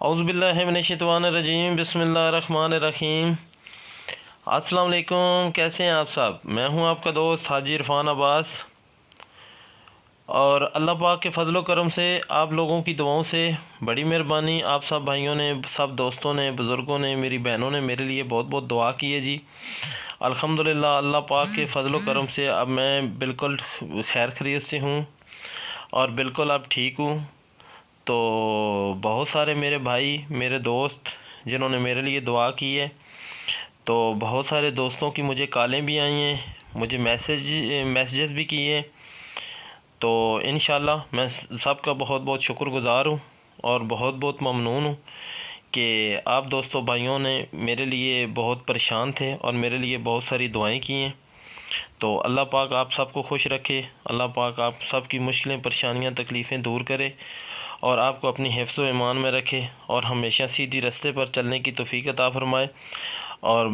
औज़ुबिल्लाहिमिनश्शैतानिर्रजीम बिस्मिल्लाहिर्रहमानिर्रहीम। अस्सलाम वालेकुम, कैसे हैं आप सब। मैं हूं आपका दोस्त हाजी इरफान अब्बास, और अल्लाह पाक के फ़ज़ल व करम से आप लोगों की दुआओं से बड़ी मेहरबानी, आप सब भाइयों ने, सब दोस्तों ने, बुज़ुर्गों ने, मेरी बहनों ने मेरे लिए बहुत बहुत दुआ की है जी। अल्हम्दुलिल्लाह, अल्लाह पाक के फ़ज़ल व करम से अब मैं बिल्कुल खैर खैरियत से हूँ और बिल्कुल अब ठीक हूँ। तो बहुत सारे मेरे भाई, मेरे दोस्त जिन्होंने मेरे लिए दुआ की है, तो बहुत सारे दोस्तों की मुझे कॉलें भी आई हैं, मुझे मैसेजेस भी किए हैं। तो इंशाल्लाह मैं सबका बहुत बहुत शुक्रगुज़ार हूँ और बहुत बहुत ममनून हूँ कि आप दोस्तों भाइयों ने मेरे लिए बहुत परेशान थे और मेरे लिए बहुत सारी दुआएं की हैं। तो अल्लाह पाक आप सबको खुश रखे, अल्लाह पाक आप सब की मुश्किलें, परेशानियां, तकलीफ़ें दूर करे और आपको अपनी हिफ्ज़ व ईमान में रखे और हमेशा सीधी रास्ते पर चलने की तौफ़ीक अता फ़रमाए। और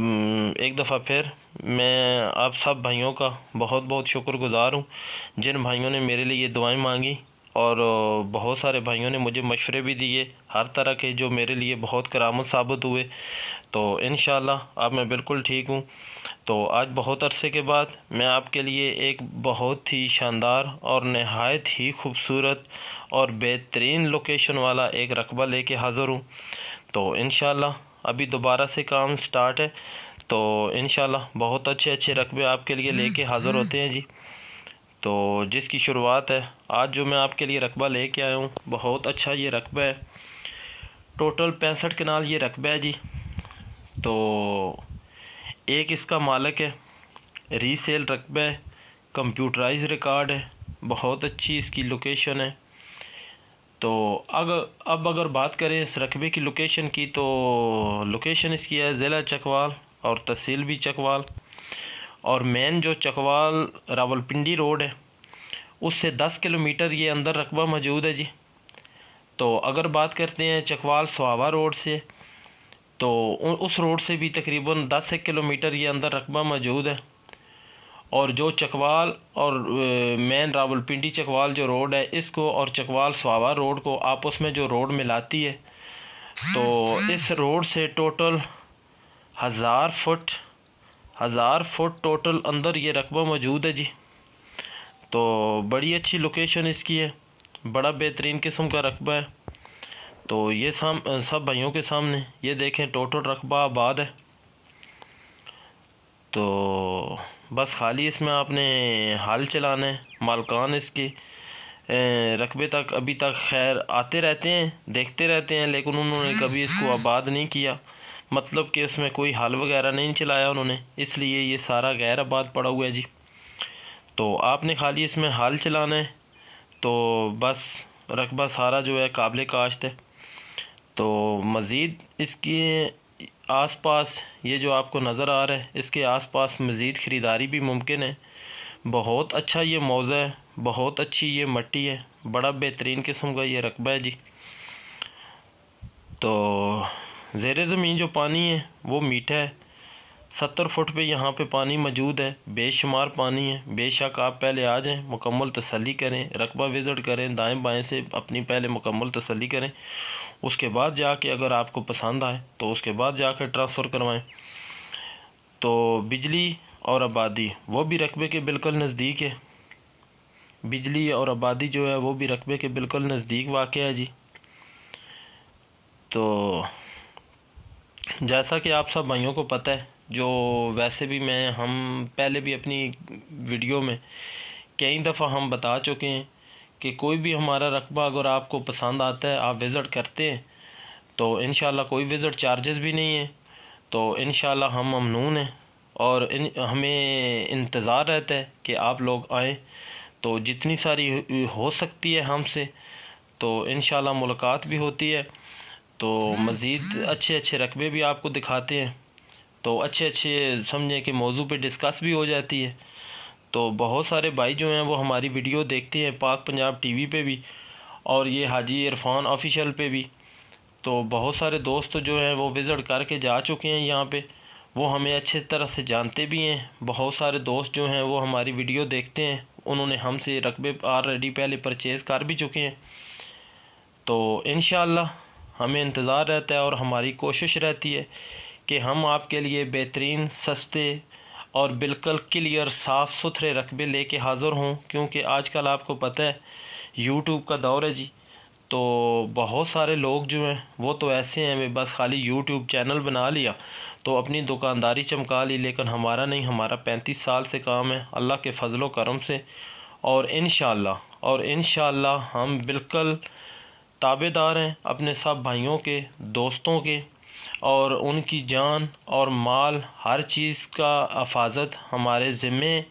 एक दफ़ा फिर मैं आप सब भाइयों का बहुत बहुत शुक्रगुज़ार हूँ जिन भाइयों ने मेरे लिए दुआएं मांगी, और बहुत सारे भाइयों ने मुझे मशवरे भी दिए हर तरह के, जो मेरे लिए बहुत करामत साबित हुए। तो इंशाअल्लाह अब मैं बिल्कुल ठीक हूँ। तो आज बहुत अरसे के बाद मैं आपके लिए एक बहुत ही शानदार और नहायत ही खूबसूरत और बेहतरीन लोकेशन वाला एक रकबा लेके हाज़िर हूँ। तो इंशाअल्लाह अभी दोबारा से काम स्टार्ट है, तो इंशाअल्लाह बहुत अच्छे अच्छे रकबे आपके लिए लेके हाज़िर होते हैं जी। तो जिसकी शुरुआत है आज जो मैं आपके लिए रकबा लेके आया हूँ, बहुत अच्छा ये रकबा है। टोटल 65 कनाल ये रकबा है जी। तो एक इसका मालिक है, रीसेल रकबा है, कंप्यूटराइज रिकॉर्ड है, बहुत अच्छी इसकी लोकेशन है। तो अगर बात करें इस रकबे की लोकेशन की, तो लोकेशन इसकी है ज़िला चकवाल और तहसील भी चकवाल, और मेन जो चकवाल रावलपिंडी रोड है उससे 10 किलोमीटर ये अंदर रकबा मौजूद है जी। तो अगर बात करते हैं चकवाल सुहावा रोड से, तो उस रोड से भी तकरीबन 10 किलोमीटर ये अंदर रकबा मौजूद है। और जो चकवाल और मेन रावलपिंडी चकवाल जो रोड है, इसको और चकवाल सुहावा रोड को आपस में जो रोड मिलाती है, तो इस रोड से टोटल 1000 फुट टोटल अंदर ये रकबा मौजूद है जी। तो बड़ी अच्छी लोकेशन इसकी है, बड़ा बेहतरीन किस्म का रकबा है। तो ये सब भाइयों के सामने ये देखें, टोटल रकबा आबाद है। तो बस खाली इसमें आपने हाल चलाना है। मालकान इसके रकबे तक अभी तक खैर आते रहते हैं, देखते रहते हैं, लेकिन उन्होंने कभी इसको आबाद नहीं किया, मतलब कि उसमें कोई हल वगैरह नहीं चलाया उन्होंने, इसलिए ये सारा गैर आबाद पड़ा हुआ है जी। तो आपने खाली इसमें हाल चलाना है, तो बस रकबा सारा जो है काबिल काश्त है। तो मज़ीद इसके आसपास ये जो आपको नज़र आ रहा है, इसके आसपास मज़ीद ख़रीदारी भी मुमकिन है। बहुत अच्छा ये मौज़ा है, बहुत अच्छी ये मट्टी है, बड़ा बेहतरीन किस्म का ये रकबा है जी। तो ज़ेरे ज़मीन जो पानी है वो मीठा है, 70 फुट पे यहाँ पे पानी मौजूद है, बेशुमार पानी है। बेशक आप पहले आ जाएं, मुकम्मल तसल्ली करें, रकबा विज़िट करें, दाएं बाएं से अपनी पहले मुकम्मल तसल्ली करें, उसके बाद जाके अगर आपको पसंद आए तो उसके बाद जाकर ट्रांसफ़र करवाएं। तो बिजली और आबादी वो भी रकबे के बिल्कुल नज़दीक है, बिजली और आबादी जो है वो भी रकबे के बिल्कुल नज़दीक वाक़ है जी। तो जैसा कि आप सब भाइयों को पता है, जो वैसे भी हम पहले भी अपनी वीडियो में कई दफ़ा हम बता चुके हैं कि कोई भी हमारा रकबा अगर आपको पसंद आता है, आप विज़िट करते हैं, तो इंशाल्लाह कोई विज़िट चार्जेस भी नहीं है। तो इंशाल्लाह हम ममनून हैं और हमें इंतज़ार रहता है कि आप लोग आएँ। तो जितनी सारी हो सकती है हमसे, तो इंशाल्लाह मुलाकात भी होती है। तो मज़ीद अच्छे अच्छे रकबे भी आपको दिखाते हैं, तो अच्छे अच्छे समझें कि मौजू पे डिस्कस भी हो जाती है। तो बहुत सारे भाई जो हैं वो हमारी वीडियो देखते हैं, पाक पंजाब टीवी पे भी और ये हाजी इरफान ऑफिशियल पे भी। तो बहुत सारे दोस्त जो हैं वो विज़िट करके जा चुके हैं यहाँ पे, वो हमें अच्छे तरह से जानते भी हैं। बहुत सारे दोस्त जो हैं वो हमारी वीडियो देखते हैं, उन्होंने हमसे रकबे ऑलरेडी पहले परचेज़ कर भी चुके हैं। तो इंशाअल्लाह हमें इंतज़ार रहता है और हमारी कोशिश रहती है कि हम आपके लिए बेहतरीन, सस्ते और बिल्कुल क्लियर साफ़ सुथरे रकबे लेके हाज़िर हों। क्योंकि आजकल आपको पता है यूट्यूब का दौर है जी, तो बहुत सारे लोग जो हैं वो तो ऐसे हैं वे बस खाली यूट्यूब चैनल बना लिया तो अपनी दुकानदारी चमका ली, लेकिन हमारा नहीं। हमारा 35 साल से काम है अल्लाह के फ़ज़ल करम से, और इंशाअल्लाह हम बिल्कुल ताबेदार हैं अपने सब भाइयों के, दोस्तों के, और उनकी जान और माल हर चीज़ का हिफाजत हमारे ज़िम्मे।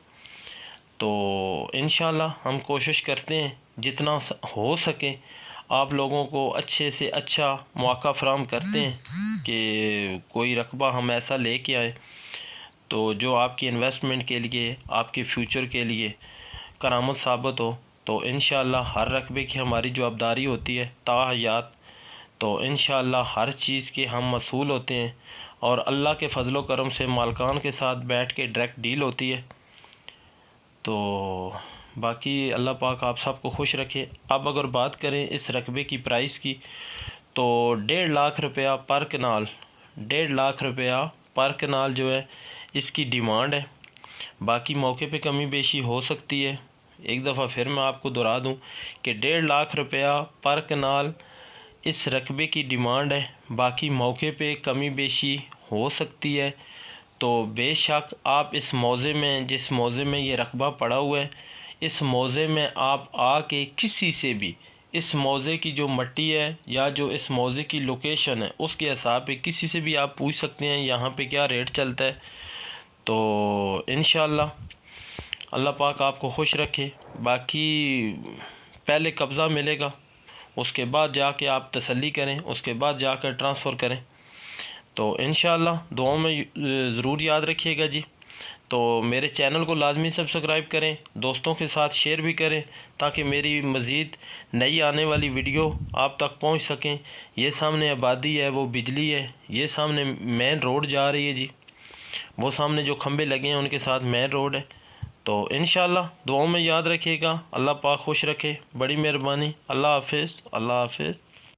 तो इंशाअल्लाह हम कोशिश करते हैं जितना हो सके आप लोगों को अच्छे से अच्छा मौका फराहम करते हैं कि कोई रकबा हम ऐसा लेके आए तो जो आपकी इन्वेस्टमेंट के लिए, आपके फ्यूचर के लिए करामत साबित हो। तो इंशाअल्लाह हर रकबे की हमारी जवाबदारी होती है ताहयात, तो इंशाअल्लाह हर चीज़ के हम मसूल होते हैं और अल्लाह के फ़ज़ल करम से मालकान के साथ बैठ के डायरेक्ट डील होती है। तो बाकी अल्लाह पाक आप सबको खुश रखे। अब अगर बात करें इस रकबे की प्राइस की तो 1.5 लाख रुपया पर कनाल, 1.5 लाख रुपया पर कनाल जो है इसकी डिमांड है। बाकी मौके पे कमी बेशी हो सकती है। एक दफ़ा फिर मैं आपको दोहरा दूं कि 1.5 लाख रुपया पर कनाल इस रकबे की डिमांड है। बाकी मौके पे कमी बेशी हो सकती है। तो बेशक आप इस मौज़े में, जिस मौज़े में ये रकबा पड़ा हुआ है, इस मौज़े में आप आके किसी से भी इस मौज़े की जो मट्टी है या जो इस मौज़े की लोकेशन है उसके हिसाब पे किसी से भी आप पूछ सकते हैं यहाँ पे क्या रेट चलता है। तो इंशाअल्लाह अल्लाह पाक आपको खुश रखे। बाकी पहले कब्ज़ा मिलेगा, उसके बाद जाके आप तसल्ली करें, उसके बाद जाकर ट्रांसफ़र करें। तो इंशाअल्लाह दुआओं में ज़रूर याद रखिएगा जी। तो मेरे चैनल को लाजमी सब्सक्राइब करें, दोस्तों के साथ शेयर भी करें ताकि मेरी मज़ीद नई आने वाली वीडियो आप तक पहुंच सकें। ये सामने आबादी है, वो बिजली है, ये सामने मेन रोड जा रही है जी, वो सामने जो खंबे लगे हैं उनके साथ मेन रोड है। तो इंशाअल्लाह दुआओं में याद रखिएगा। अल्लाह पाक खुश रखे, बड़ी मेहरबानी। अल्लाह हाफ़िज़, अल्लाह हाफ़िज़।